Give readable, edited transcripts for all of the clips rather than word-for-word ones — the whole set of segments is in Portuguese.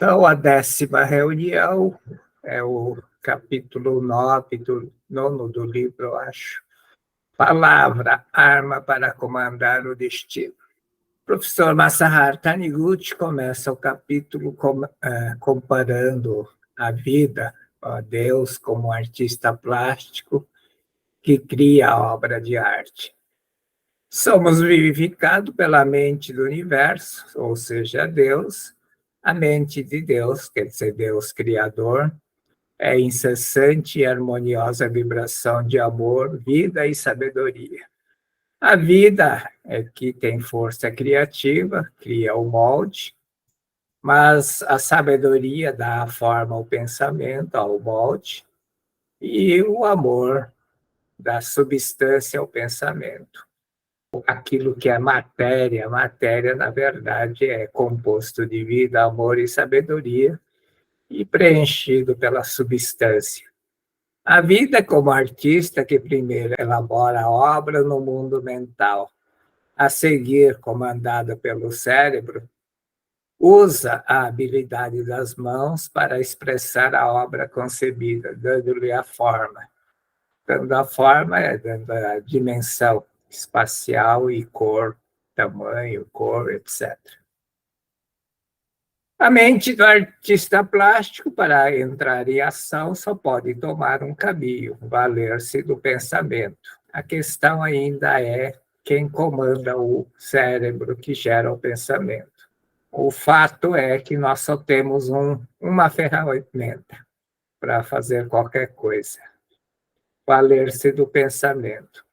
Então, a 10ª reunião é o capítulo 9 do 9º do livro, eu acho. Palavra, arma para comandar o destino. O professor Masaharu Taniguchi começa o capítulo comparando a vida a Deus como um artista plástico que cria a obra de arte. Somos vivificados pela mente do universo, ou seja, Deus. A mente de Deus, quer dizer, Deus Criador, é incessante e harmoniosa vibração de amor, vida e sabedoria. A vida é que tem força criativa, cria o molde, mas a sabedoria dá a forma ao pensamento, ao molde, e o amor dá substância ao pensamento. Aquilo que é matéria, na verdade, é composto de vida, amor e sabedoria, e preenchido pela substância. A vida como artista que primeiro elabora a obra no mundo mental, a seguir comandada pelo cérebro, usa a habilidade das mãos para expressar a obra concebida, dando-lhe a forma. Dando a forma é dando a dimensão espacial e cor, tamanho, cor, etc. A mente do artista plástico, para entrar em ação, só pode tomar um caminho, valer-se do pensamento. A questão ainda é quem comanda o cérebro que gera o pensamento. O fato é que nós só temos uma ferramenta para fazer qualquer coisa, valer-se do pensamento.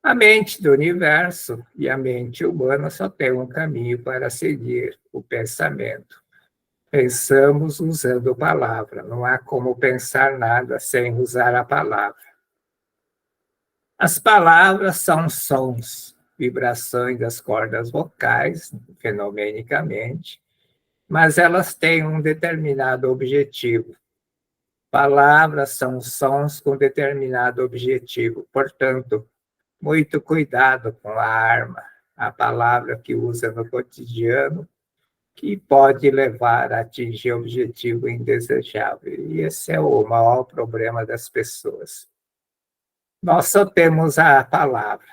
A mente do universo e a mente humana só tem um caminho para seguir, o pensamento. Pensamos usando palavra, não há como pensar nada sem usar a palavra. As palavras são sons, vibrações das cordas vocais, fenomenicamente, mas elas têm um determinado objetivo. Palavras são sons com determinado objetivo, portanto, muito cuidado com a arma, a palavra que usa no cotidiano, que pode levar a atingir objetivo indesejável. E esse é o maior problema das pessoas. Nós só temos a palavra,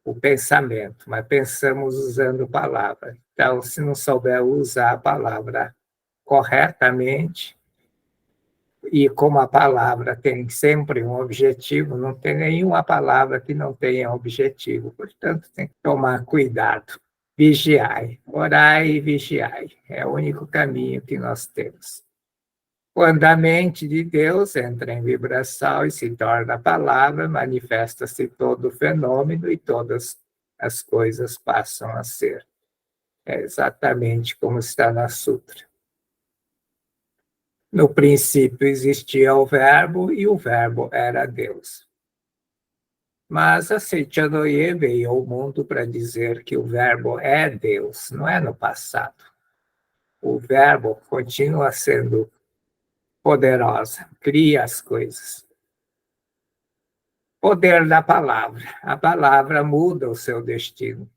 o pensamento, mas pensamos usando palavra. Então, se não souber usar a palavra corretamente, e como a palavra tem sempre um objetivo, não tem nenhuma palavra que não tenha objetivo. Portanto, tem que tomar cuidado. Vigiai, orai e vigiai. É o único caminho que nós temos. Quando a mente de Deus entra em vibração e se torna palavra, manifesta-se todo o fenômeno e todas as coisas passam a ser. É exatamente como está na Sutra. No princípio existia o Verbo e o Verbo era Deus. Mas a Seichanoye veio ao mundo para dizer que o Verbo é Deus, não é no passado. O Verbo continua sendo poderosa, cria as coisas. Poder da palavra. A palavra muda o seu destino.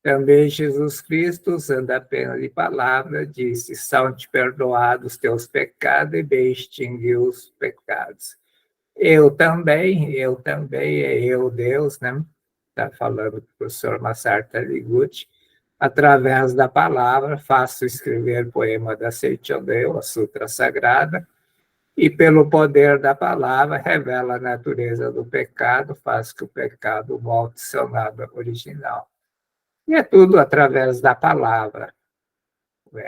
Também Jesus Cristo, usando apenas de palavra, disse: são-te perdoados os teus pecados e bem extinguiu os pecados. Eu também, é eu, Deus, né? Está falando o professor Masaharu Taniguchi. Através da palavra, faço escrever poema da Seichonryo, a Sutra Sagrada, e pelo poder da palavra, revela a natureza do pecado, faz que o pecado volte ao seu nada original. E é tudo através da palavra.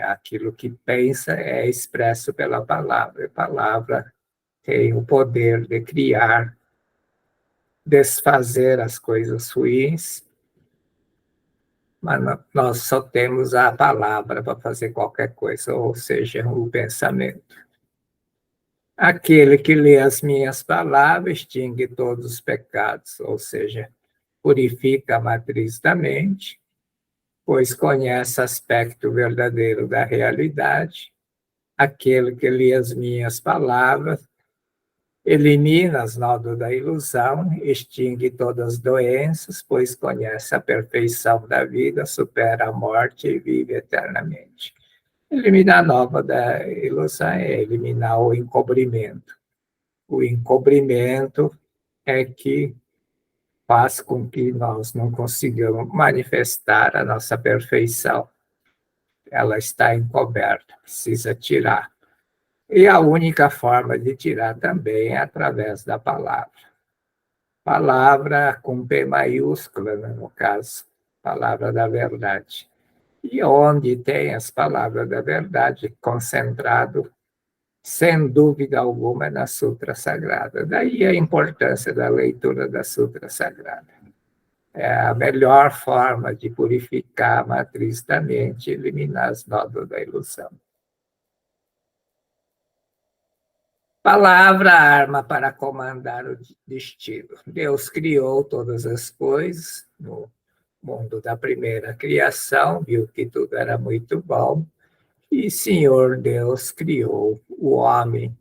Aquilo que pensa é expresso pela palavra. A palavra tem o poder de criar, desfazer as coisas ruins, mas nós só temos a palavra para fazer qualquer coisa, ou seja, o pensamento. Aquele que lê as minhas palavras extingue todos os pecados, ou seja, purifica a matriz da mente, pois conhece o aspecto verdadeiro da realidade. Aquele que lê as minhas palavras elimina as nódoas da ilusão, extingue todas as doenças, pois conhece a perfeição da vida, supera a morte e vive eternamente. Eliminar a nova da ilusão é eliminar o encobrimento. O encobrimento é que faz com que nós não consigamos manifestar a nossa perfeição. Ela está encoberta, precisa tirar. E a única forma de tirar também é através da palavra. Palavra com P maiúscula, né, no caso, palavra da verdade. E onde tem as palavras da verdade concentrado, sem dúvida alguma, é na Sutra Sagrada. Daí a importância da leitura da Sutra Sagrada. É a melhor forma de purificar a matriz da mente e eliminar as nódoas da ilusão. Palavra, arma para comandar o destino. Deus criou todas as coisas no mundo da primeira criação, viu que tudo era muito bom, e Senhor Deus criou o homem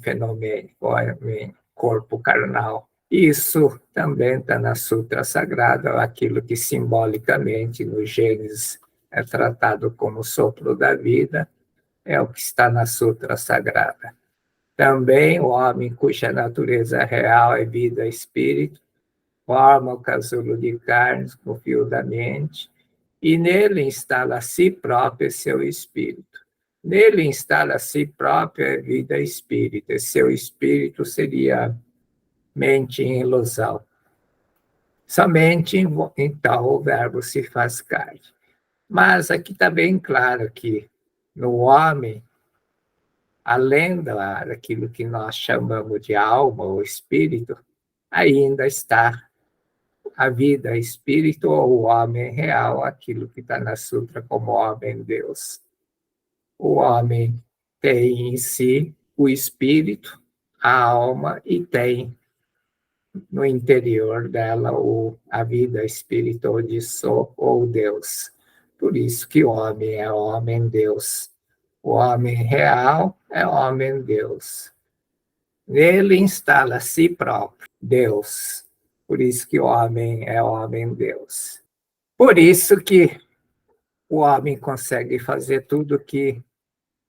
fenomênico, o homem corpo carnal. Isso também está na Sutra Sagrada, aquilo que simbolicamente no Gênesis é tratado como sopro da vida, é o que está na Sutra Sagrada. Também o homem cuja natureza real é vida e espírito, forma o casulo de carnes com o fio da mente, e nele instala a si próprio seu espírito. Nele instala a si próprio a vida e espírito, e seu espírito seria mente em ilusão. Somente então o verbo se faz carne. Mas aqui está bem claro que no homem, além daquilo que nós chamamos de alma ou espírito, ainda está a vida, espírito ou o homem real, aquilo que está na Sutra como homem-deus. O homem tem em si o espírito, a alma, e tem no interior dela a vida, espírito ou de sou ou Deus. Por isso que o homem é homem-deus. O homem real é homem-deus. Nele instala a si próprio, Deus. Por isso que o homem é homem-deus. Por isso que o homem consegue fazer tudo que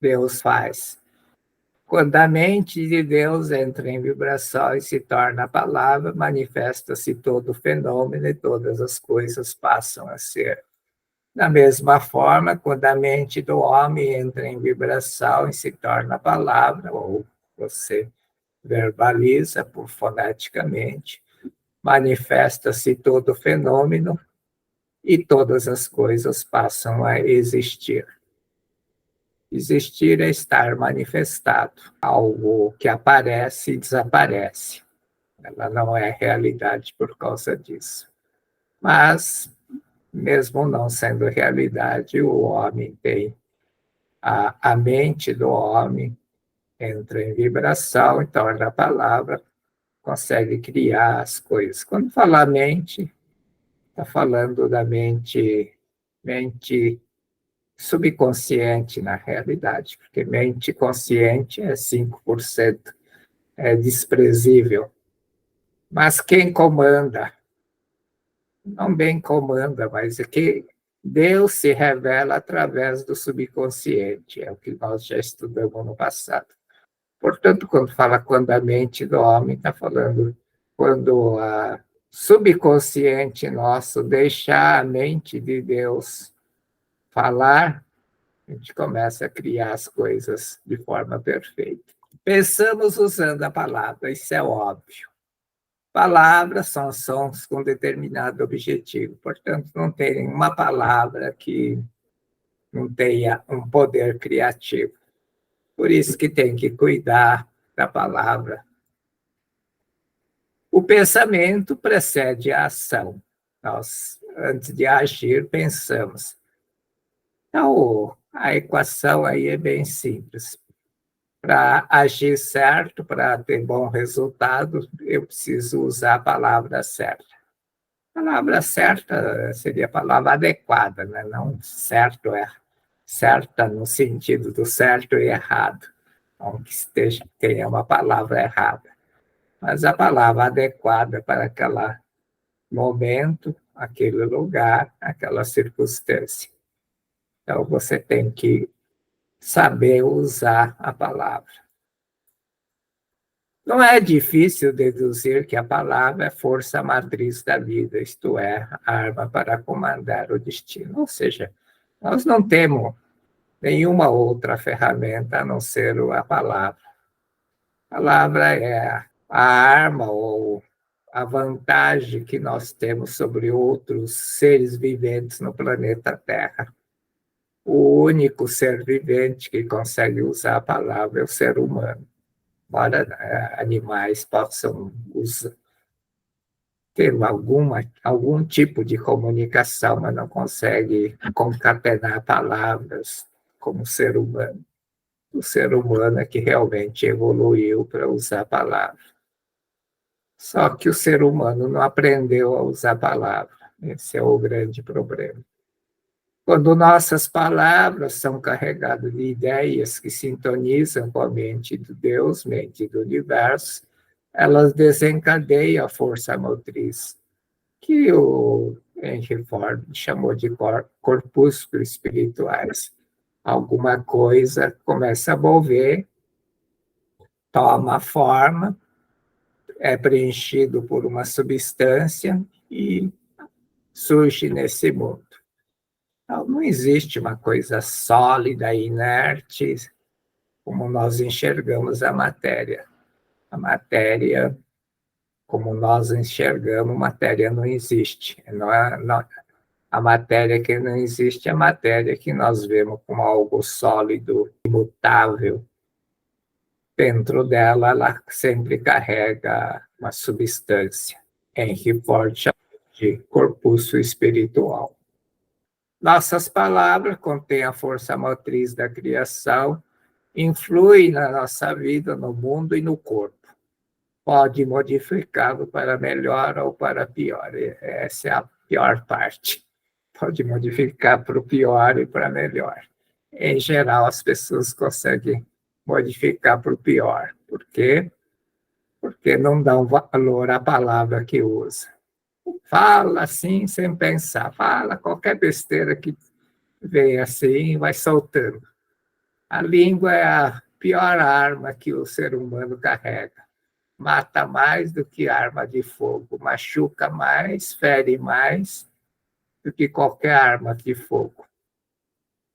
Deus faz. Quando a mente de Deus entra em vibração e se torna a palavra, manifesta-se todo o fenômeno e todas as coisas passam a ser. Da mesma forma, quando a mente do homem entra em vibração e se torna a palavra, ou você verbaliza foneticamente, manifesta-se todo o fenômeno e todas as coisas passam a existir. Existir é estar manifestado, algo que aparece e desaparece. Ela não é realidade por causa disso. Mas, mesmo não sendo realidade, o homem tem a mente do homem entra em vibração e torna a palavra, consegue criar as coisas. Quando fala mente, está falando da mente subconsciente, na realidade, porque mente consciente é 5%, é desprezível. Mas quem comanda, não bem comanda, mas é que Deus se revela através do subconsciente, é o que nós já estudamos no passado. Portanto, quando a mente do homem, está falando quando a subconsciente nosso deixar a mente de Deus falar, a gente começa a criar as coisas de forma perfeita. Pensamos usando a palavra, isso é óbvio. Palavras são sons com determinado objetivo, portanto, não tem nenhuma palavra que não tenha um poder criativo. Por isso que tem que cuidar da palavra. O pensamento precede a ação. Nós, antes de agir, pensamos. Então, a equação aí é bem simples. Para agir certo, para ter bom resultado, eu preciso usar a palavra certa. A palavra certa seria a palavra adequada, né? Não certo é certa no sentido do certo e errado, não que tenha uma palavra errada, mas a palavra adequada para aquele momento, aquele lugar, aquela circunstância. Então, você tem que saber usar a palavra. Não é difícil deduzir que a palavra é força matriz da vida, isto é, arma para comandar o destino. Ou seja, nós não temos nenhuma outra ferramenta a não ser a palavra. A palavra é a arma ou a vantagem que nós temos sobre outros seres viventes no planeta Terra. O único ser vivente que consegue usar a palavra é o ser humano. Embora animais possam ter algum tipo de comunicação, mas não consegue concatenar palavras como o ser humano. O ser humano é que realmente evoluiu para usar a palavra. Só que o ser humano não aprendeu a usar a palavra. Esse é o grande problema. Quando nossas palavras são carregadas de ideias que sintonizam com a mente de Deus, mente do universo, elas desencadeiam a força motriz, que o Henry Ford chamou de corpúsculos espirituais. Alguma coisa começa a mover, toma forma, é preenchido por uma substância e surge nesse mundo. Então, não existe uma coisa sólida, inerte, como nós enxergamos a matéria. A matéria, como nós enxergamos, matéria não existe. A matéria que não existe é a matéria que nós vemos como algo sólido, imutável. Dentro dela, ela sempre carrega uma substância. Henry Ford chama de corpúsculo espiritual. Nossas palavras contêm a força motriz da criação, influem na nossa vida, no mundo e no corpo. Pode modificá-lo para melhor ou para pior. Essa é a pior parte. Pode modificar para o pior e para melhor. Em geral, as pessoas conseguem modificar para o pior. Por quê? Porque não dão valor à palavra que usa. Fala assim, sem pensar. Fala qualquer besteira que vem assim, vai soltando. A língua é a pior arma que o ser humano carrega. Mata mais do que arma de fogo, machuca mais, fere mais do que qualquer arma de fogo.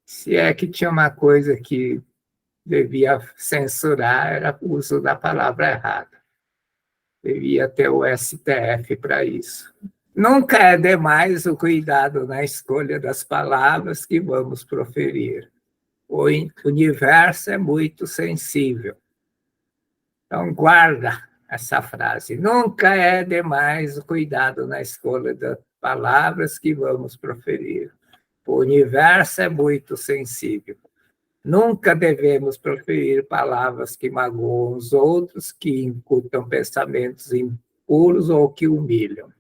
Se é que tinha uma coisa que devia censurar, era o uso da palavra errada. Devia ter o STF para isso. Nunca é demais o cuidado na escolha das palavras que vamos proferir. O universo é muito sensível. Então, guarda essa frase. Nunca é demais o cuidado na escolha das palavras que vamos proferir. O universo é muito sensível. Nunca devemos proferir palavras que magoam os outros, que incutam pensamentos impuros ou que humilham.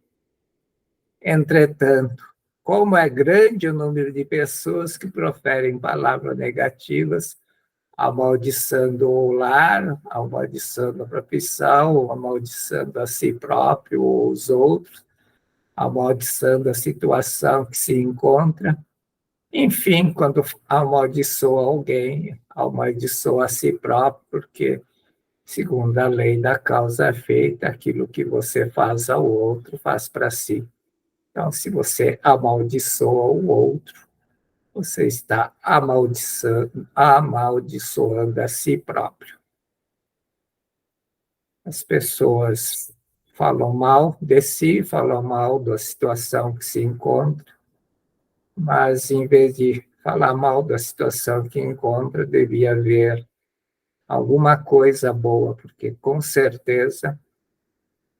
Entretanto, como é grande o número de pessoas que proferem palavras negativas, amaldiçando o lar, amaldiçando a profissão, amaldiçando a si próprio ou os outros, amaldiçando a situação que se encontra. Enfim, quando amaldiçoa alguém, amaldiçoa a si próprio, porque, segundo a lei da causa é feita, aquilo que você faz ao outro, faz para si. Então, se você amaldiçoa o outro, você está amaldiçoando a si próprio. As pessoas falam mal de si, falam mal da situação que se encontra, mas em vez de falar mal da situação que encontra, devia haver alguma coisa boa, porque com certeza,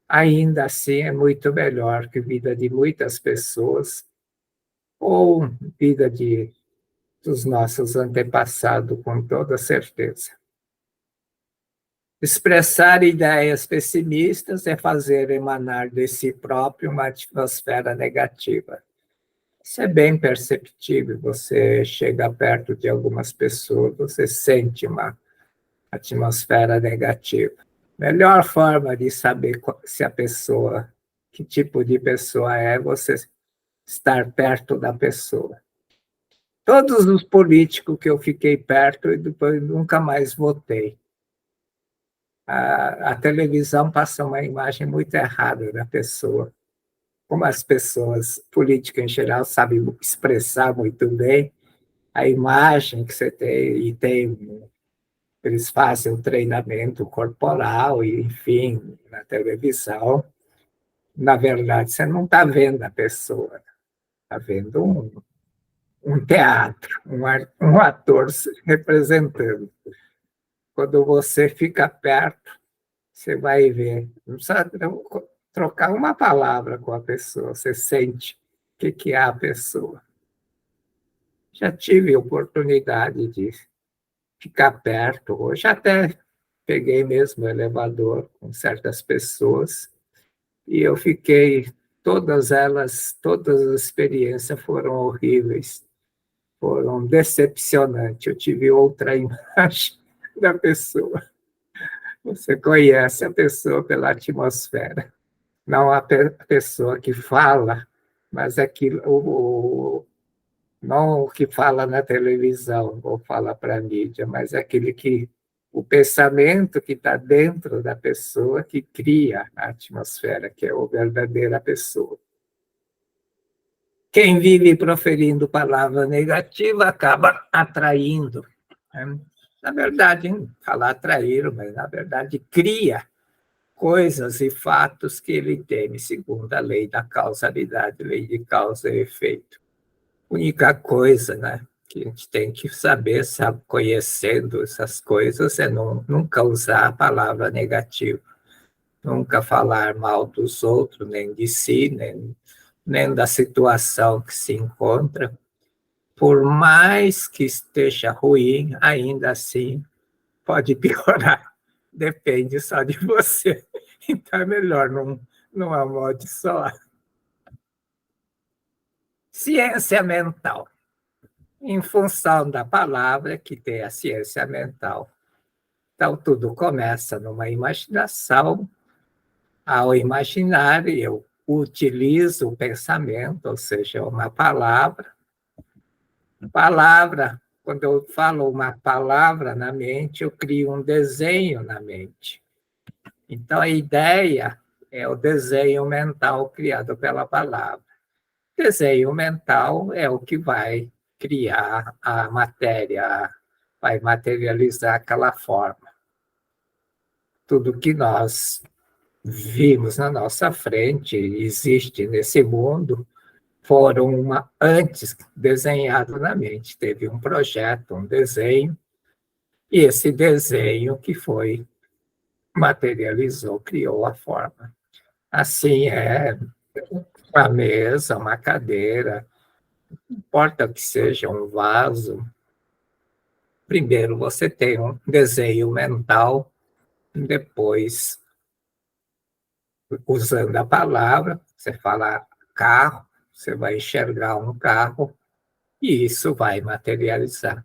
ainda assim, é muito melhor que a vida de muitas pessoas ou vida dos nossos antepassados, com toda certeza. Expressar ideias pessimistas é fazer emanar de si próprio uma atmosfera negativa. Isso é bem perceptível. Você chega perto de algumas pessoas, você sente uma atmosfera negativa. Melhor forma de saber se a pessoa, que tipo de pessoa é, você estar perto da pessoa. Todos os políticos que eu fiquei perto e depois nunca mais votei. A televisão passa uma imagem muito errada da pessoa. Como as pessoas, políticas em geral, sabem expressar muito bem a imagem que você tem, e eles fazem o treinamento corporal, e, enfim, na televisão. Na verdade, você não está vendo a pessoa, está vendo um teatro, um ator se representando. Quando você fica perto, você vai ver. Não precisa trocar uma palavra com a pessoa, você sente o que é a pessoa. Já tive oportunidade de ficar perto, hoje até peguei mesmo o elevador com certas pessoas, e eu fiquei, todas as experiências foram horríveis, foram decepcionantes. Eu tive outra imagem da pessoa. Você conhece a pessoa pela atmosfera, não a pessoa que fala, mas aquilo, não o que fala na televisão ou fala para a mídia, mas aquele que o pensamento que está dentro da pessoa que cria a atmosfera, que é a verdadeira pessoa. Quem vive proferindo palavra negativa acaba atraindo. Né? Na verdade, falar atrair, mas na verdade cria coisas e fatos que ele teme, segundo a lei da causalidade, lei de causa e efeito. A única coisa, né, que a gente tem que saber, sabe, conhecendo essas coisas, é nunca usar a palavra negativa, nunca falar mal dos outros, nem de si, nem da situação que se encontra. Por mais que esteja ruim, ainda assim pode piorar. Depende só de você. Então é melhor não amaldiçoar. Ciência mental. Em função da palavra que tem a ciência mental. Então, tudo começa numa imaginação. Ao imaginar, eu utilizo o pensamento, ou seja, uma palavra. Palavra, quando eu falo uma palavra na mente, eu crio um desenho na mente. Então, a ideia é o desenho mental criado pela palavra. Desenho mental é o que vai criar a matéria, vai materializar aquela forma. Tudo que nós vimos na nossa frente, existe nesse mundo, antes desenhado na mente. Teve um projeto, um desenho, e esse desenho que foi, materializou, criou a forma. Assim é uma mesa, uma cadeira, não importa que seja um vaso. Primeiro você tem um desenho mental, depois, usando a palavra, você fala carro, você vai enxergar um carro e isso vai materializar.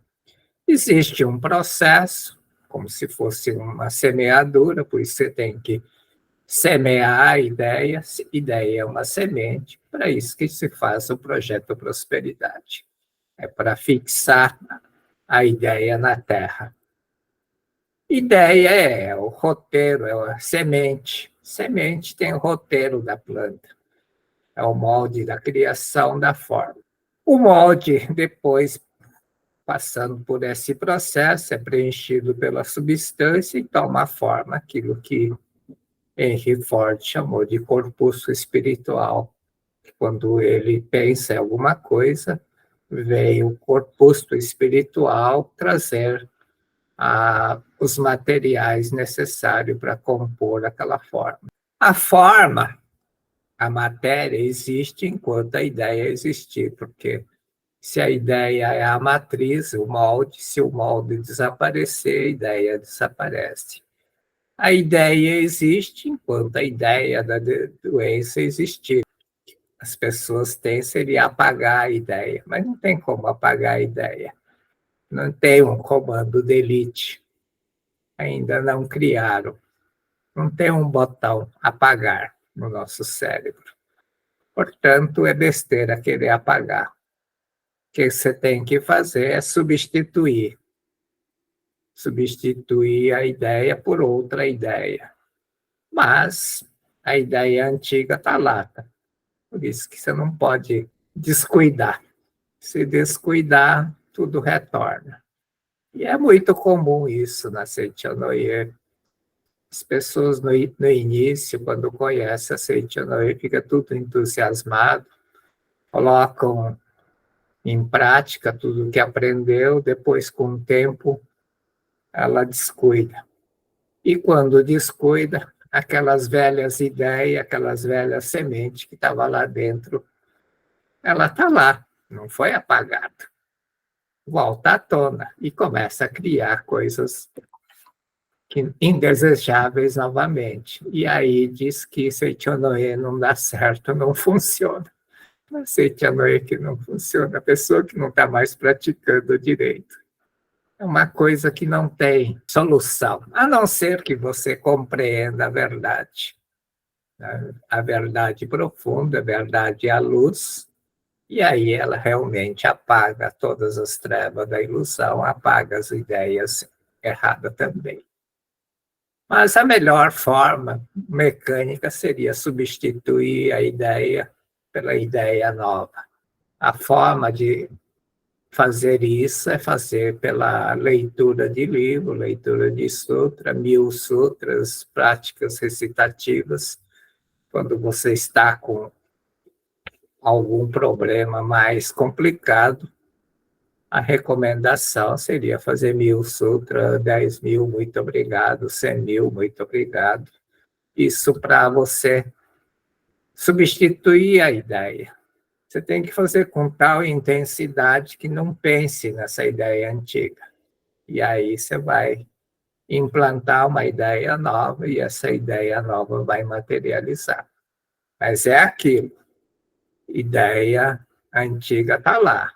Existe um processo, como se fosse uma semeadura, por isso você tem que semear a ideia. Ideia é uma semente, para isso que se faz o projeto Prosperidade. É para fixar a ideia na Terra. Ideia é o roteiro, é a semente. Semente tem o roteiro da planta, é o molde da criação da forma. O molde, depois, passando por esse processo, é preenchido pela substância e toma forma, aquilo que Henry Ford chamou de corpúsculo espiritual. Quando ele pensa em alguma coisa, veio o corpúsculo espiritual trazer os materiais necessários para compor aquela forma. A forma, a matéria, existe enquanto a ideia existir, porque se a ideia é a matriz, o molde, se o molde desaparecer, a ideia desaparece. A ideia existe enquanto a ideia da doença existir. As pessoas têm seria apagar a ideia, mas não tem como apagar a ideia. Não tem um comando delete. Ainda não criaram. Não tem um botão apagar no nosso cérebro. Portanto, é besteira querer apagar. que você tem que fazer é substituir a ideia por outra ideia. Mas a ideia antiga está lá. Tá? Por isso que você não pode descuidar. Se descuidar, tudo retorna. E é muito comum isso na Seichonoye. As pessoas no início, quando conhecem a Seichonoye, ficam tudo entusiasmado, colocam em prática tudo o que aprendeu, depois, com o tempo, ela descuida. E quando descuida, aquelas velhas ideias, aquelas velhas sementes que estavam lá dentro, ela está lá, não foi apagada. Volta à tona e começa a criar coisas indesejáveis novamente. E aí diz que Seichonoye não dá certo, não funciona. Não Seichonoye que não funciona, a pessoa que não está mais praticando direito. É uma coisa que não tem solução, a não ser que você compreenda a verdade. A verdade profunda, a verdade é a luz, e aí ela realmente apaga todas as trevas da ilusão, apaga as ideias erradas também. Mas a melhor forma mecânica seria substituir a ideia pela ideia nova. A forma de fazer isso é fazer pela leitura de livro, leitura de sutra, 1000 sutras, práticas recitativas. Quando você está com algum problema mais complicado, a recomendação seria fazer 1000 sutras, 10.000, muito obrigado, 100.000, muito obrigado. Isso para você substituir a ideia. Você tem que fazer com tal intensidade que não pense nessa ideia antiga. E aí você vai implantar uma ideia nova e essa ideia nova vai materializar. Mas é aquilo. Ideia antiga está lá.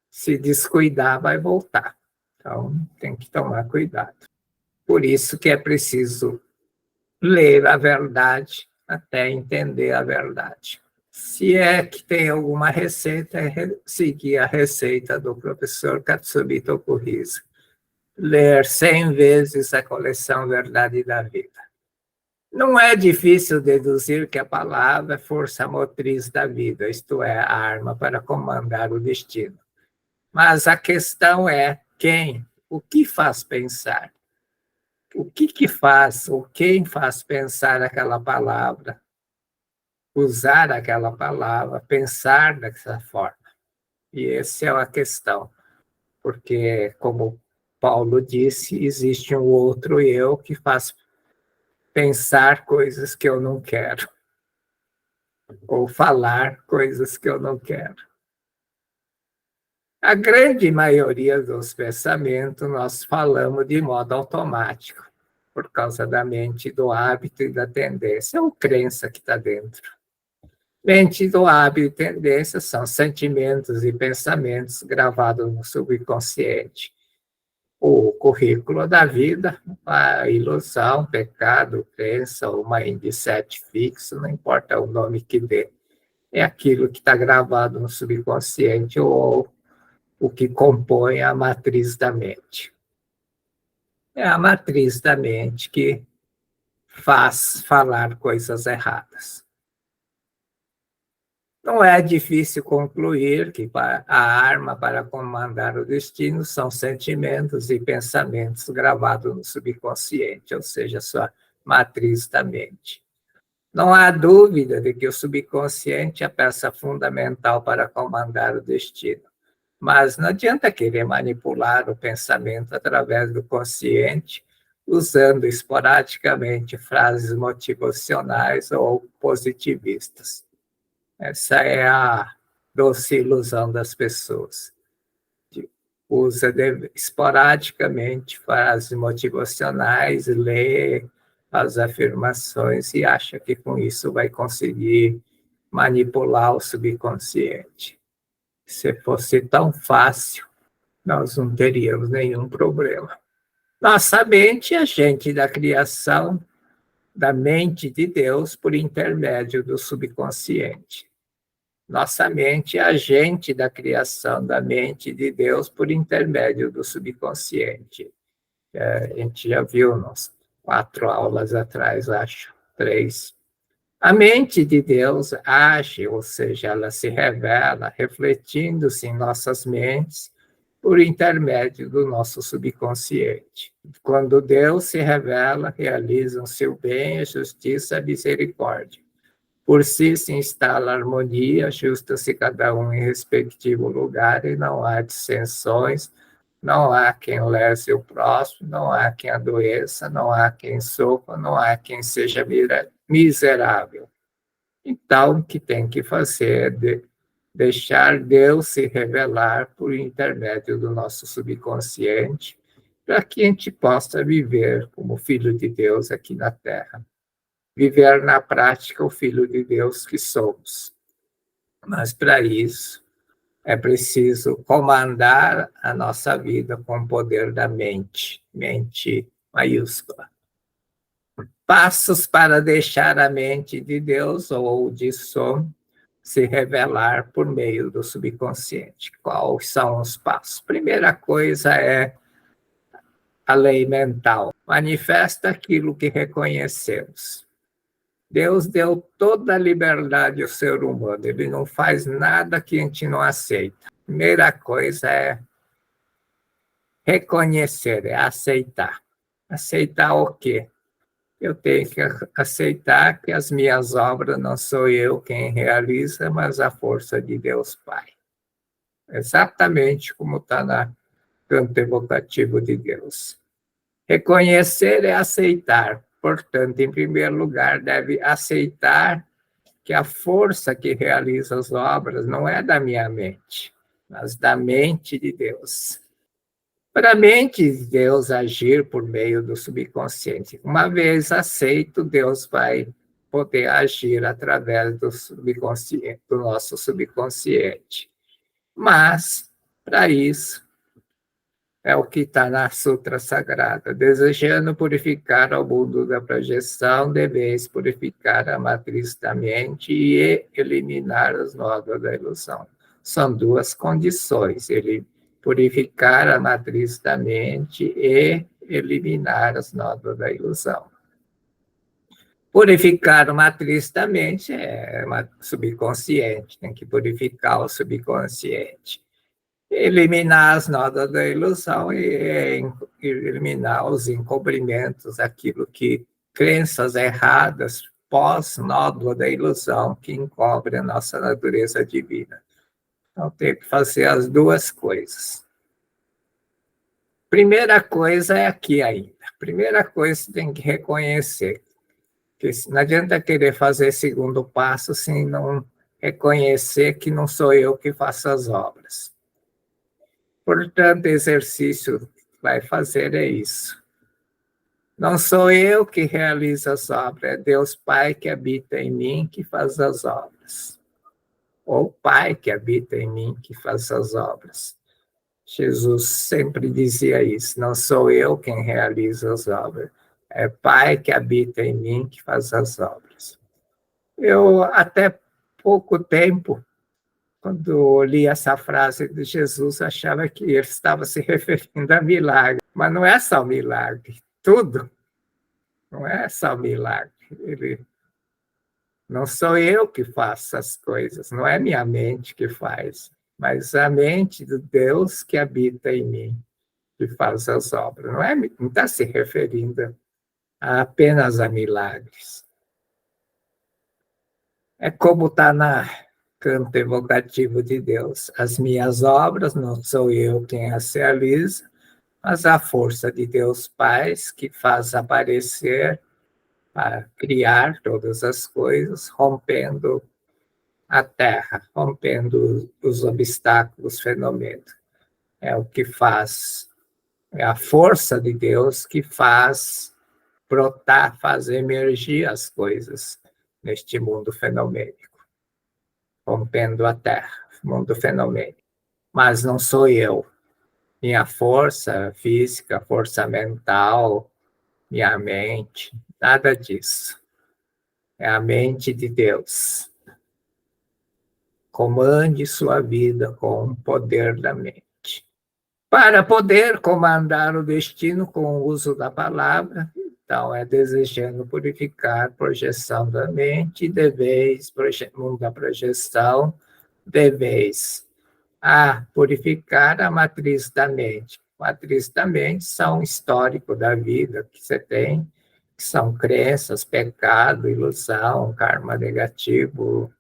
Se descuidar, vai voltar. Então, tem que tomar cuidado. Por isso que é preciso ler a verdade até entender a verdade. Se é que tem alguma receita, é seguir a receita do professor Katsubito Okuhisa. Ler 100 vezes a coleção Verdade da Vida. Não é difícil deduzir que a palavra é força motriz da vida, isto é, a arma para comandar o destino. Mas a questão é quem, o que faz pensar? O que faz, ou quem faz pensar aquela palavra? Usar aquela palavra, pensar dessa forma. E essa é a questão, porque, como Paulo disse, existe um outro eu que faz pensar coisas que eu não quero, ou falar coisas que eu não quero. A grande maioria dos pensamentos nós falamos de modo automático, por causa da mente, do hábito e da tendência, ou crença que está dentro. Mente do hábito e tendência são sentimentos e pensamentos gravados no subconsciente. O currículo da vida, a ilusão, pecado, crença, ou mindset fixo, não importa o nome que dê. É aquilo que está gravado no subconsciente ou o que compõe a matriz da mente. É a matriz da mente que faz falar coisas erradas. Não é difícil concluir que a arma para comandar o destino são sentimentos e pensamentos gravados no subconsciente, ou seja, sua matriz da mente. Não há dúvida de que o subconsciente é a peça fundamental para comandar o destino. Mas não adianta querer manipular o pensamento através do consciente, usando esporadicamente frases motivacionais ou positivistas. Essa é a doce ilusão das pessoas. Usa esporadicamente frases motivacionais, lê as afirmações e acha que com isso vai conseguir manipular o subconsciente. Se fosse tão fácil, nós não teríamos nenhum problema. Nossa mente é agente da criação da mente de Deus por intermédio do subconsciente. Nossa mente é agente da criação da mente de Deus por intermédio do subconsciente. A gente já viu nas 4 aulas atrás, acho, 3. A mente de Deus age, ou seja, ela se revela, refletindo-se em nossas mentes por intermédio do nosso subconsciente. Quando Deus se revela, realizam-se o bem, a justiça e a misericórdia. Por si se instala a harmonia, ajusta-se cada um em respectivo lugar e não há dissensões, não há quem lese o próximo, não há quem adoeça, não há quem sofra, não há quem seja miserável. Então, o que tem que fazer é deixar Deus se revelar por intermédio do nosso subconsciente, para que a gente possa viver como filho de Deus aqui na Terra. Viver na prática o filho de Deus que somos. Mas, para isso, é preciso comandar a nossa vida com o poder da mente, mente maiúscula. Passos para deixar a mente de Deus ou de som se revelar por meio do subconsciente. Quais são os passos? Primeira coisa é a lei mental. Manifesta aquilo que reconhecemos. Deus deu toda a liberdade ao ser humano. Ele não faz nada que a gente não aceita. Primeira coisa é reconhecer, é aceitar. Aceitar o quê? Eu tenho que aceitar que as minhas obras não sou eu quem realiza, mas a força de Deus Pai. Exatamente como está no canto evocativo de Deus. Reconhecer é aceitar. Portanto, em primeiro lugar, deve aceitar que a força que realiza as obras não é da minha mente, mas da mente de Deus. Para a mente de Deus agir por meio do subconsciente, uma vez aceito, Deus vai poder agir através do subconsciente, do nosso subconsciente. Mas, para isso, é o que está na Sutra Sagrada. Desejando purificar o mundo da projeção, deveis purificar a matriz da mente e eliminar os nódulos da ilusão. São 2 condições: ele purificar a matriz da mente e eliminar os nódulos da ilusão. Purificar a matriz da mente é subconsciente, tem que purificar o subconsciente. Eliminar as nódoas da ilusão e eliminar os encobrimentos, aquilo que crenças erradas pós-nódoa da ilusão que encobre a nossa natureza divina. Então, tem que fazer as 2 coisas. Primeira coisa é aqui ainda. Primeira coisa, tem que reconhecer. Que não adianta querer fazer segundo passo sem não reconhecer que não sou eu que faço as obras. Portanto, o exercício que vai fazer é isso. Não sou eu que realizo as obras, é Deus Pai que habita em mim que faz as obras. Ou o Pai que habita em mim que faz as obras. Jesus sempre dizia isso, não sou eu quem realiza as obras, é Pai que habita em mim que faz as obras. Eu, até pouco tempo, quando li essa frase de Jesus, achava que ele estava se referindo a milagre. Mas não é só milagre. Tudo não é só milagre. Não sou eu que faço as coisas, não é minha mente que faz, mas a mente de Deus que habita em mim, que faz as obras. Não está se referindo apenas a milagres. É como está na canto evocativo de Deus. As minhas obras não sou eu quem as realiza, mas a força de Deus Pai que faz aparecer para criar todas as coisas, rompendo a terra, rompendo os obstáculos fenômenos. É o que faz, é a força de Deus que faz brotar, faz emergir as coisas neste mundo fenomênico, rompendo a terra, mundo fenomênico. Mas não sou eu. Minha força física, força mental, minha mente, nada disso. É a mente de Deus. comande sua vida com o poder da mente. Para poder comandar o destino com o uso da palavra, então é desejando purificar projeção da mente, deveis, mundo da projeção, deveis purificar a matriz da mente. Matriz da mente são histórico da vida que você tem, que são crenças, pecado, ilusão, karma negativo.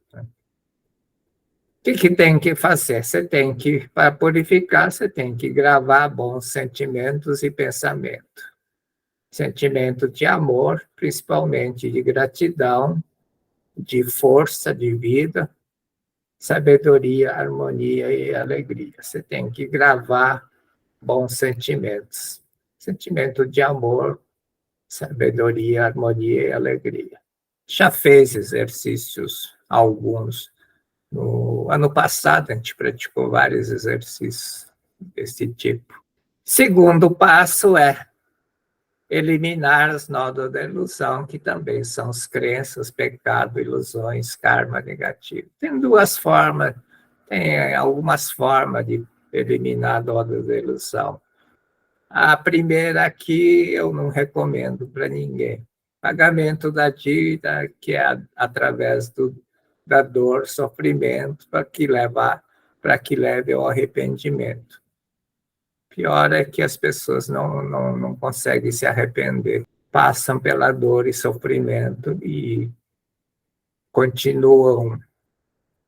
O que tem que fazer? Você tem que, para purificar, você tem que gravar bons sentimentos e pensamento. Sentimento de amor, principalmente de gratidão, de força de vida, sabedoria, harmonia e alegria. Você tem que gravar bons sentimentos. Sentimento de amor, sabedoria, harmonia e alegria. Já fez exercícios, alguns. No ano passado, a gente praticou vários exercícios desse tipo. Segundo passo é eliminar as nódoas da ilusão, que também são as crenças, pecado, ilusões, karma negativo. Tem duas formas, tem algumas formas de eliminar nódoas da ilusão. A primeira aqui eu não recomendo para ninguém. Pagamento da dívida, que é através da dor, sofrimento, para que leve ao arrependimento. Pior é que as pessoas não conseguem se arrepender, passam pela dor e sofrimento e continuam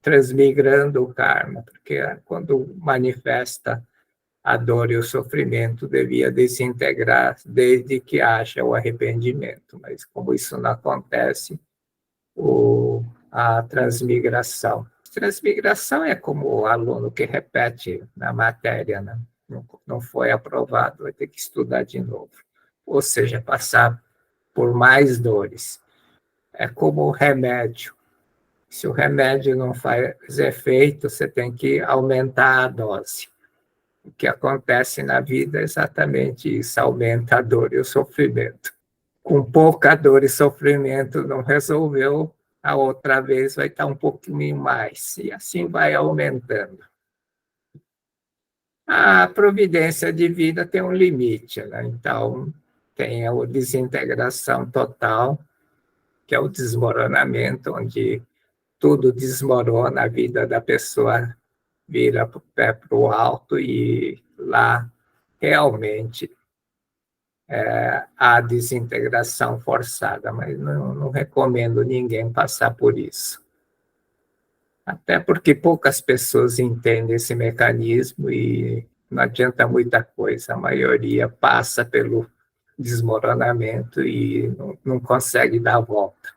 transmigrando o karma, porque quando manifesta a dor e o sofrimento devia desintegrar desde que haja o arrependimento, mas como isso não acontece, a transmigração. Transmigração é como o aluno que repete na matéria, né? Não foi aprovado, vai ter que estudar de novo. Ou seja, passar por mais dores. É como o remédio. Se o remédio não faz efeito, você tem que aumentar a dose. O que acontece na vida é exatamente isso, aumenta a dor e o sofrimento. Com pouca dor e sofrimento não resolveu, a outra vez vai estar um pouquinho mais, e assim vai aumentando. A providência de vida tem um limite, né? Então, tem a desintegração total, que é o desmoronamento, onde tudo desmorona, a vida da pessoa vira o pé para o alto e lá realmente há desintegração forçada, mas não recomendo ninguém passar por isso. Até porque poucas pessoas entendem esse mecanismo e não adianta muita coisa, a maioria passa pelo desmoronamento e não consegue dar a volta.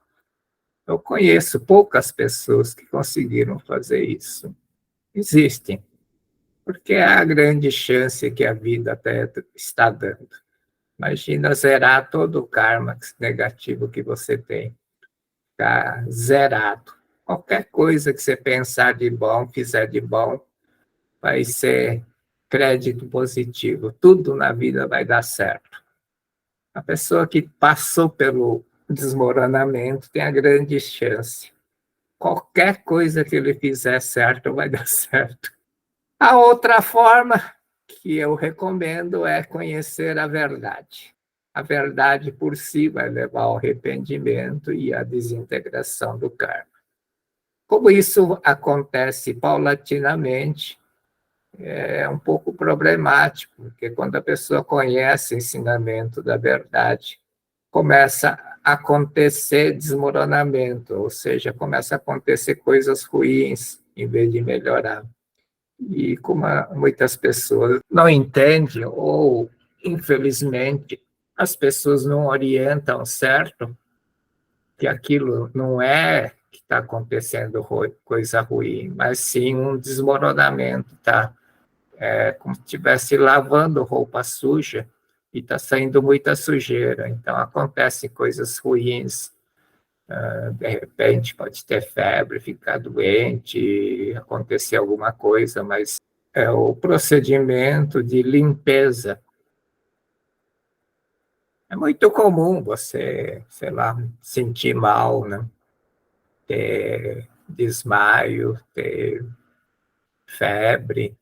Eu conheço poucas pessoas que conseguiram fazer isso. Existem, porque é a grande chance que a vida até está dando. Imagina zerar todo o karma negativo que você tem. Ficar zerado. Qualquer coisa que você pensar de bom, fizer de bom, vai ser crédito positivo. Tudo na vida vai dar certo. A pessoa que passou pelo desmoronamento tem a grande chance. Qualquer coisa que ele fizer certo vai dar certo. A outra forma que eu recomendo é conhecer a verdade. A verdade por si vai levar ao arrependimento e à desintegração do karma. Como isso acontece paulatinamente, é um pouco problemático, porque quando a pessoa conhece o ensinamento da verdade, começa a acontecer desmoronamento, ou seja, começa a acontecer coisas ruins em vez de melhorar. E como muitas pessoas não entendem, ou infelizmente as pessoas não orientam certo, que aquilo não é que está acontecendo coisa ruim, mas sim um desmoronamento, tá? É como se estivesse lavando roupa suja e está saindo muita sujeira. Então acontecem coisas ruins. De repente pode ter febre, ficar doente, acontecer alguma coisa, mas é o procedimento de limpeza. É muito comum você, sei lá, sentir mal, né? desmaio, ter febre.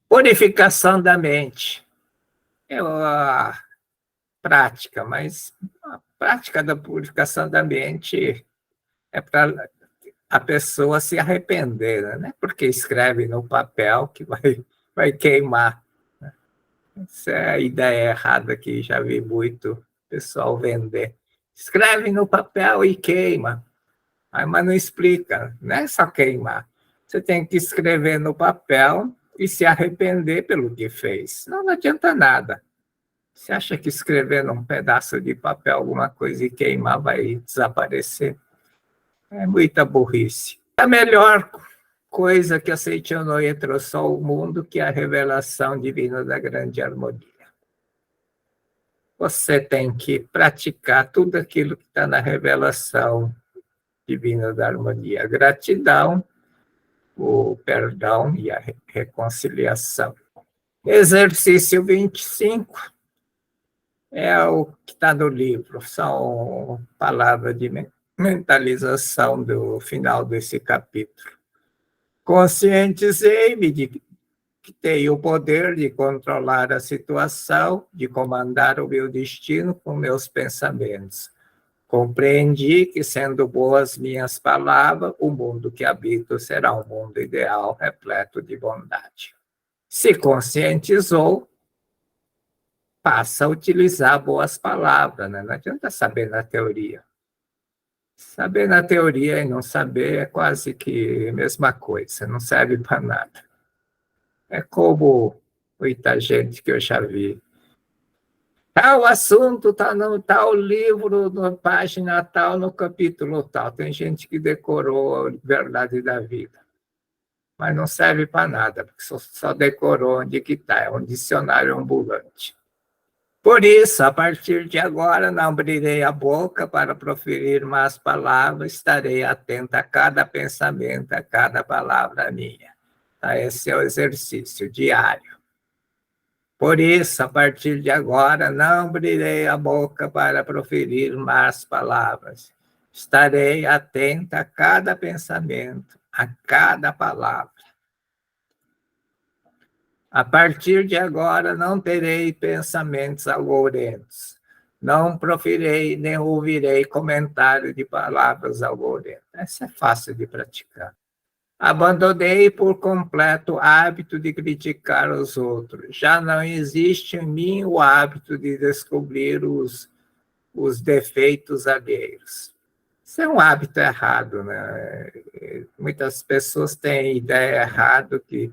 Purificação da mente. É a prática, mas a prática da purificação da mente é para a pessoa se arrepender, né? Não é porque escreve no papel que vai queimar. Essa é a ideia errada que já vi muito pessoal vender. Escreve no papel e queima. Mas não explica, não é só queimar. Você tem que escrever no papel e se arrepender pelo que fez. Não adianta nada. Você acha que escrever num pedaço de papel alguma coisa e queimar vai desaparecer? É muita burrice. A melhor coisa que a Seichonoye trouxe ao mundo que é a revelação divina da grande harmonia. Você tem que praticar tudo aquilo que está na revelação divina da harmonia. A gratidão, o perdão e a reconciliação. Exercício 25 é o que está no livro, são palavras de mentalização do final desse capítulo. Conscientizei-me de que tenho o poder de controlar a situação, de comandar o meu destino com meus pensamentos. Compreendi que, sendo boas minhas palavras, o mundo que habito será um mundo ideal, repleto de bondade. Se conscientizou, passa a utilizar boas palavras, né? Não adianta saber na teoria. Saber na teoria e não saber é quase que a mesma coisa, não serve para nada. É como muita gente que eu já vi. Tal assunto está no tal livro, na página tal, no capítulo tal. Tem gente que decorou a verdade da vida, mas não serve para nada, porque só decorou onde que está, é um dicionário ambulante. Por isso, a partir de agora, não abrirei a boca para proferir más palavras, estarei atenta a cada pensamento, a cada palavra minha. Esse é o exercício diário. Por isso, a partir de agora, não abrirei a boca para proferir más palavras. Estarei atenta a cada pensamento, a cada palavra. A partir de agora, não terei pensamentos algorentos. Não proferirei nem ouvirei comentário de palavras algorentas. Essa é fácil de praticar. Abandonei por completo o hábito de criticar os outros. Já não existe em mim o hábito de descobrir os defeitos alheios. Isso é um hábito errado, né? Muitas pessoas têm ideia errada que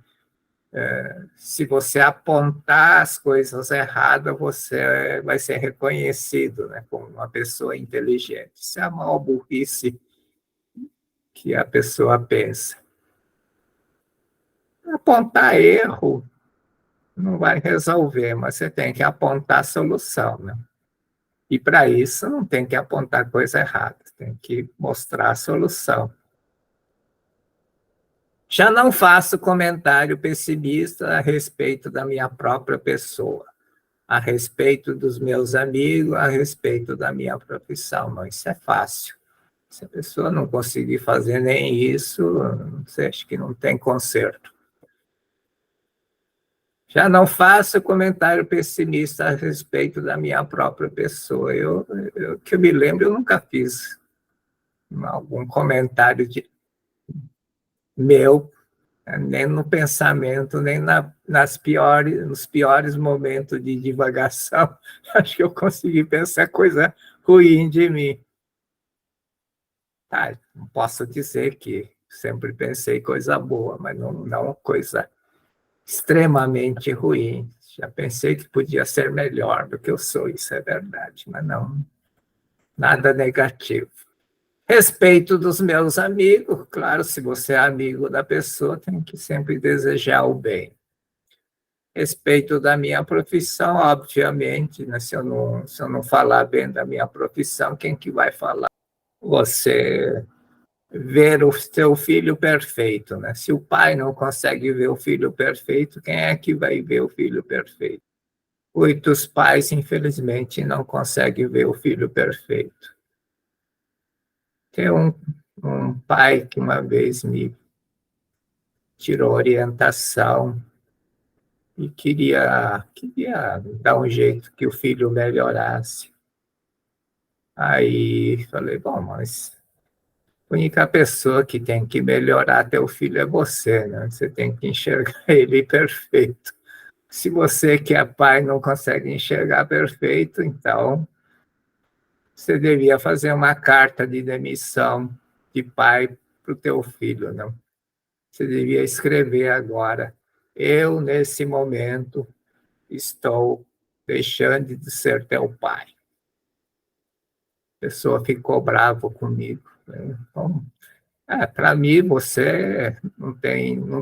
se você apontar as coisas erradas, você vai ser reconhecido, né, como uma pessoa inteligente. Isso é a maior burrice que a pessoa pensa. Apontar erro não vai resolver, mas você tem que apontar a solução, né? E para isso não tem que apontar coisa errada, tem que mostrar a solução. Já não faço comentário pessimista a respeito da minha própria pessoa, a respeito dos meus amigos, a respeito da minha profissão. Não, isso é fácil. Se a pessoa não conseguir fazer nem isso, você acha que não tem conserto. Já não faço comentário pessimista a respeito da minha própria pessoa. Que eu me lembro, eu nunca fiz algum comentário meu, nem no pensamento, nem nos piores momentos de divagação. Acho que eu consegui pensar coisa ruim de mim. Não posso dizer que sempre pensei coisa boa, mas não coisa extremamente ruim. Já pensei que podia ser melhor do que eu sou, isso é verdade, mas não, nada negativo. Respeito dos meus amigos, claro, se você é amigo da pessoa, tem que sempre desejar o bem. Respeito da minha profissão, obviamente, né? Se eu não falar bem da minha profissão, quem que vai falar? Você ver o seu filho perfeito, né? Se o pai não consegue ver o filho perfeito, quem é que vai ver o filho perfeito? Muitos pais, infelizmente, não conseguem ver o filho perfeito. Tem um pai que uma vez me tirou orientação e queria dar um jeito que o filho melhorasse. Aí falei, bom, mas a única pessoa que tem que melhorar teu filho é você, né? Você tem que enxergar ele perfeito. Se você que é pai não consegue enxergar perfeito, então você devia fazer uma carta de demissão de pai para o teu filho, não? Você devia escrever agora. Eu, nesse momento, estou deixando de ser teu pai. A pessoa ficou brava comigo. Então, para mim, você não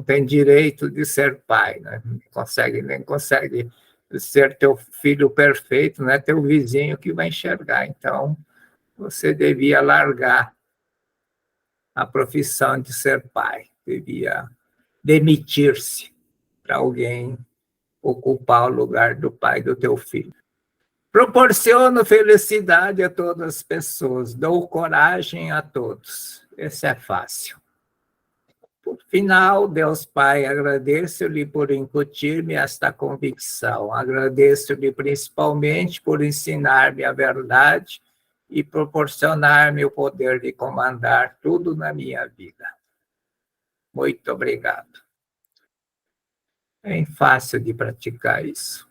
tem direito de ser pai, né? Nem consegue ser teu filho perfeito, não é teu vizinho que vai enxergar. Então, você devia largar a profissão de ser pai, devia demitir-se para alguém ocupar o lugar do pai do teu filho. Proporciono felicidade a todas as pessoas, dou coragem a todos. Esse é fácil. Por final, Deus Pai, agradeço-lhe por incutir-me esta convicção. Agradeço-lhe principalmente por ensinar-me a verdade e proporcionar-me o poder de comandar tudo na minha vida. Muito obrigado. É fácil de praticar isso.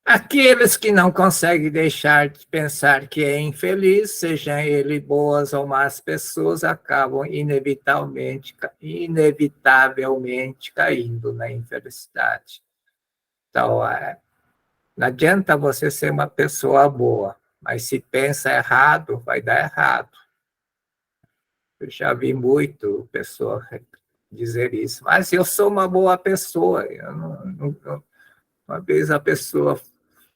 Aqueles que não conseguem deixar de pensar que é infeliz, sejam ele boas ou más pessoas, acabam inevitavelmente caindo na infelicidade. Então, não adianta você ser uma pessoa boa, mas se pensa errado, vai dar errado. Eu já vi muito pessoa dizer isso, mas eu sou uma boa pessoa. Uma vez a pessoa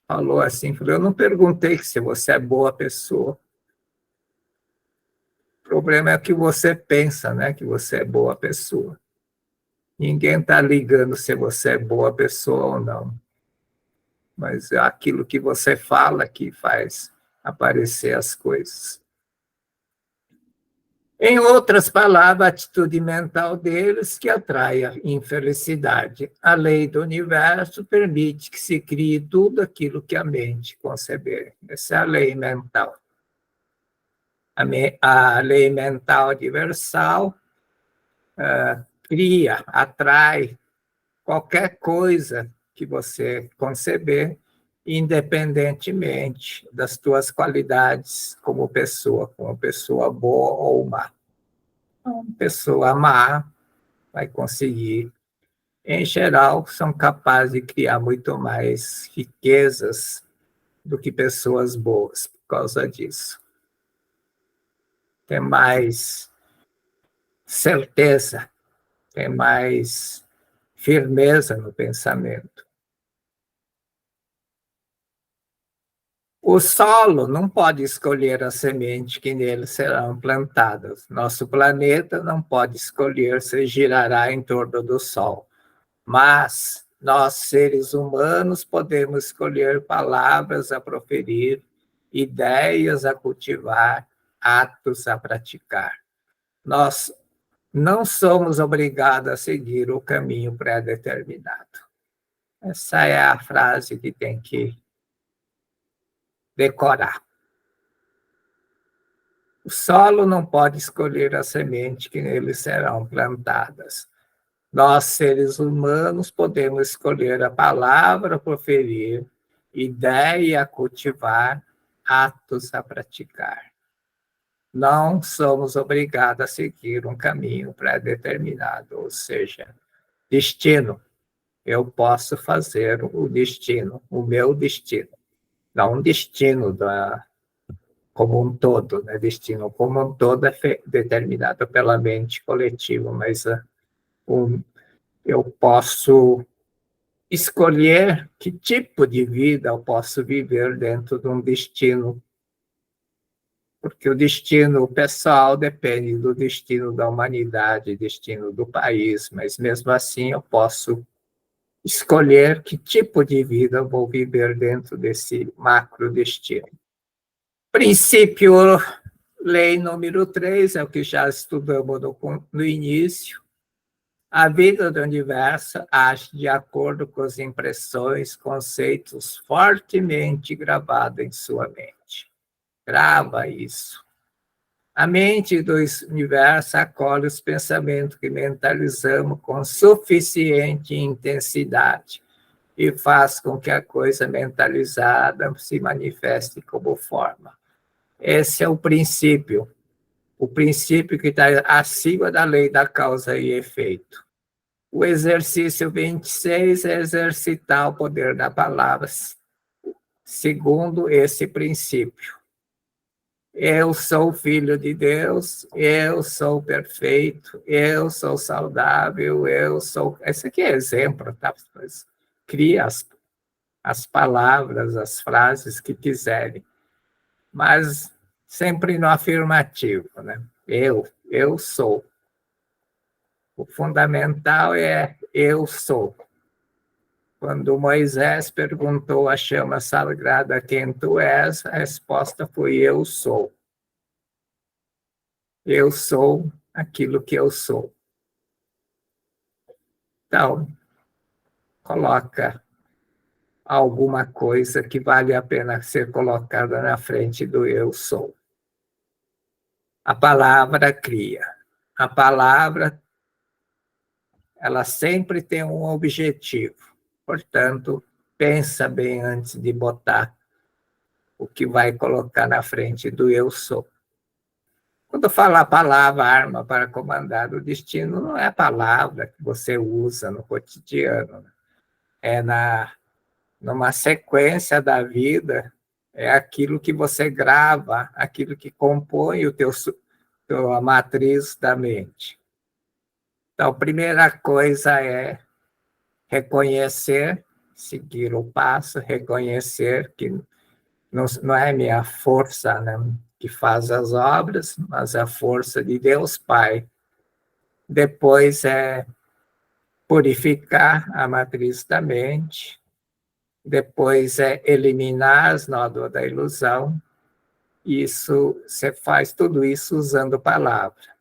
falou assim, eu não perguntei se você é boa pessoa. O problema é que você pensa, né, que você é boa pessoa. Ninguém está ligando se você é boa pessoa ou não. Mas é aquilo que você fala que faz aparecer as coisas. Em outras palavras, a atitude mental deles que atrai a infelicidade. A lei do universo permite que se crie tudo aquilo que a mente conceber. Essa é a lei mental. A lei mental universal cria, atrai qualquer coisa que você conceber, independentemente das tuas qualidades como pessoa boa ou má. Uma pessoa má vai conseguir, em geral, são capazes de criar muito mais riquezas do que pessoas boas por causa disso. Tem mais certeza, tem mais firmeza no pensamento. O solo não pode escolher a semente que nele serão plantadas. Nosso planeta não pode escolher se girará em torno do Sol. Mas nós, seres humanos, podemos escolher palavras a proferir, ideias a cultivar, atos a praticar. Nós não somos obrigados a seguir o caminho pré-determinado. Essa é a frase que tem que decorar. O solo não pode escolher a semente que nele serão plantadas. Nós, seres humanos, podemos escolher a palavra a proferir, ideia a cultivar, atos a praticar. Não somos obrigados a seguir um caminho pré-determinado, ou seja, destino. Eu posso fazer o destino, o meu destino. Não um destino como um todo, né? Destino como um todo é determinado pela mente coletiva, mas eu posso escolher que tipo de vida eu posso viver dentro de um destino, porque o destino pessoal depende do destino da humanidade, destino do país, mas mesmo assim eu posso escolher que tipo de vida eu vou viver dentro desse macro destino. Princípio Lei número 3 é o que já estudamos no início. A vida do universo age de acordo com as impressões, conceitos fortemente gravados em sua mente. Grava isso. A mente do universo acolhe os pensamentos que mentalizamos com suficiente intensidade e faz com que a coisa mentalizada se manifeste como forma. Esse é o princípio que está acima da lei da causa e efeito. O exercício 26 é exercitar o poder da palavra, segundo esse princípio. Eu sou filho de Deus, eu sou perfeito, eu sou saudável, eu sou... Esse aqui é exemplo, tá? Cria as palavras, as frases que quiserem, mas sempre no afirmativo, né? Eu sou. O fundamental é eu sou. Quando Moisés perguntou à chama sagrada quem tu és, a resposta foi eu sou. Eu sou aquilo que eu sou. Então, coloca alguma coisa que vale a pena ser colocada na frente do eu sou. A palavra cria. A palavra, ela sempre tem um objetivo. Portanto, pensa bem antes de botar o que vai colocar na frente do eu sou. Quando fala a palavra arma para comandar o destino, não é a palavra que você usa no cotidiano. É numa sequência da vida, é aquilo que você grava, aquilo que compõe a matriz da mente. Então, a primeira coisa é reconhecer, seguir o passo, reconhecer que não é minha força, né, que faz as obras, mas a força de Deus Pai. Depois é purificar a matriz da mente. Depois é eliminar as nódoas da ilusão. Isso, você faz tudo isso usando palavra.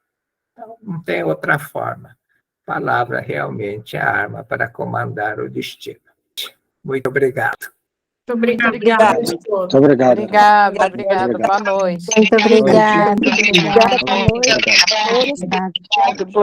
Então, não tem outra forma. Palavra realmente é a arma para comandar o destino. Muito obrigado. Muito obrigada. Muito obrigado. Obrigada. Boa noite. Muito obrigada. Obrigada. Boa noite. Boa noite.